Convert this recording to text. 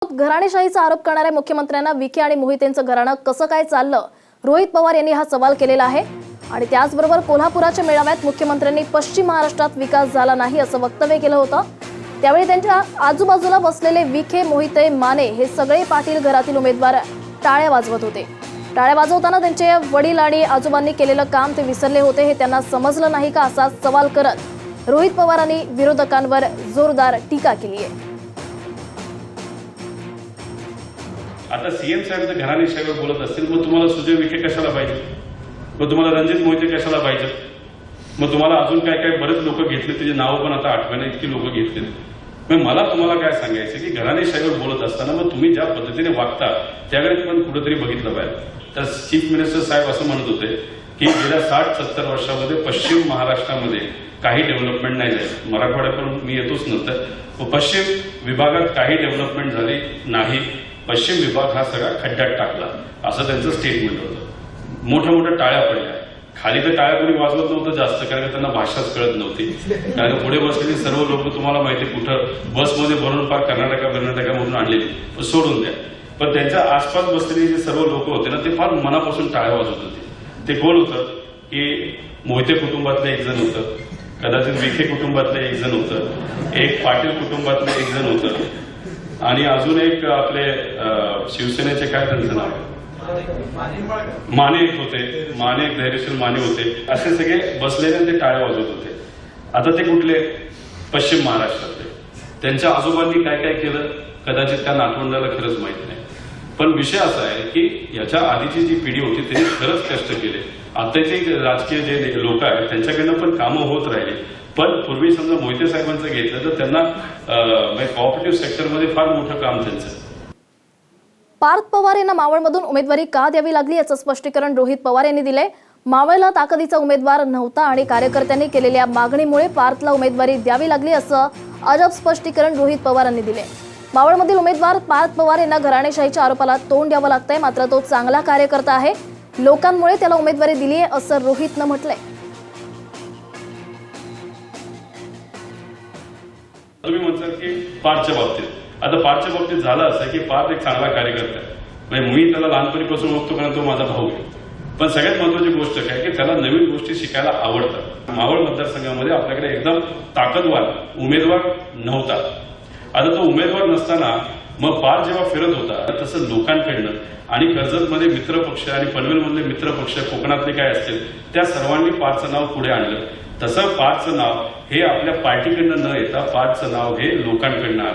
घराणेशाहीचा आरोप करणाऱ्या मुख्यमंत्र्यांना विखे आणि मोहितेंचं घराणं कसं काय चाललं, रोहित पवार यांनी हा सवाल केलेला आहे। आणि त्याचबरोबर कोल्हापुराच्या मेळाव्यात मुख्यमंत्र्यांनी पश्चिम महाराष्ट्रात विकास झाला नाही असं वक्तव्य केलं होतं। त्यावेळी त्यांच्या आजूबाजूला बसलेले विखे, मोहिते, माने हे सगळे पाटील घरातील उमेदवार टाळ्या वाजवत होते। टाळ्या वाजवताना त्यांचे वडील आणि आजोबांनी केलेलं काम ते विसरले होते हे त्यांना समजलं नाही का, असा सवाल करत रोहित पवारांनी विरोधकांवर जोरदार टीका केली आहे। आता सीएम साहेब जर घराणेशाहीवर बोलत असतील, मग तुम्हाला सुजय विखे कशाला पाहिजे, मग तुम्हाला रणजित मोहिते कशाला पाहिजे, मग तुम्हाला अजून काय काय बरेच लोक घेतले, त्याची नावं पण आता आठवणे इतकी लोक घेतले। मग मला तुम्हाला काय सांगायचं की घराणेशाहीवर बोलत असताना मग तुम्ही ज्या पद्धतीने वागता त्याकडे पण कुठेतरी बघितलं पाहिजे। तर चीफ मिनिस्टर साहेब असं म्हणत होते की गेल्या 60-70 वर्षामध्ये पश्चिम महाराष्ट्रामध्ये काही डेव्हलपमेंट नाही झाली। मराठवाड्यात मी येतोच नंतर पश्चिम विभागात काही डेव्हलपमेंट झाली नाही, पश्चिम विभाग हा सगळा खड्ड्यात टाकला, असं त्यांचं स्टेटमेंट होतं। मोठ्या मोठ्या टाळ्या पडल्या, खाली तर टाळ्या कोणी वाजवत नव्हतं जास्त, कारण त्यांना भाषाच कळत नव्हती। कारण पुढे बसलेली सर्व लोक तुम्हाला माहिती कुठं बसमध्ये भरून पार कर्नाटकामधून आणलेली सोडून द्या, पण त्यांच्या आसपास बसलेले जे सर्व लोक होते ना, ते फार मनापासून टाळ्या वाजवत होते। ते कोण होतं की मोहिते कुटुंबातलं एक जण होतं, कदाचित विखे कुटुंबातलं एक जण होतं, एक पाटील कुटुंबातलं एक जण होतं, आणि अजून एक आपले शिवसेनेचे काय त्यांचं नाव माने एक होते, माने एक धैर्यशील माने होते, असे सगळे बसलेले ते टाळ्या वाजवत होते। आता ते कुठले? पश्चिम महाराष्ट्रातले। त्यांच्या आजोबांनी काय काय केलं कदाचित त्या नातवंडाला खरंच माहित नाही, पण विषय असा आहे की याच्या आधीची जी पिढी होती त्यांनी खरंच कष्ट केले। आताचे राजकीय जे लोक आहेत त्यांच्याकडनं पण कामं होत राहिली, पण पूर्वी समजा मोहिते साहेबांचं घेतलं तर त्यांना कॉपरेटिव्ह सेक्टरमध्ये फार मोठं काम त्यांचं। पार्थ पवार यांना मावळमधून उमेदवारी का द्यावी लागली याचं स्पष्टीकरण रोहित पवार यांनी दिले। मावळला ताकदीचा उमेदवार नव्हता आणि कार्यकर्त्यांनी केलेल्या मागणीमुळे पार्थला उमेदवारी द्यावी लागली असं अजब स्पष्टीकरण रोहित पवार यांनी दिले। मावळमधील उमेदवार पार्थ पवार यांना घराणेशाहीच्या आरोपाला तोंड द्यावं लागतंय, मात्र तो चांगला कार्यकर्ता आहे, लोकांमुळे त्याला उमेदवारी दिली आहे असं रोहितनं म्हटलंय। तुम्ही म्हणता की पार्थच्या बाबतीत, आता पार्थच्या बाबतीत झालं असं की पार्थ एक चांगला कार्यकर्ता आहे, म्हणजे मी त्याला लहानपणीपासून बघतो कारण तो माझा भाऊ आहे, पण सगळ्यात महत्वाची गोष्ट काय की त्याला नवीन गोष्टी शिकायला आवडतात। मावळ मतदारसंघामध्ये आपल्याकडे एकदम ताकदवान उमेदवार नव्हता। आता तो उमेदवार नसताना मग पार्थ जेव्हा फिरत होता तसं लोकांकडनं आणि कर्जतमध्ये मित्रपक्ष आणि पनवेलमधले मित्रपक्ष, कोकणातले काय असतील त्या सर्वांनी पार्थचं नाव पुढे आणलं। तसं पार्थचं नाव हे आपल्या पार्टीकडनं न येता पार्थचं नाव हे लोकांकडनं आलं।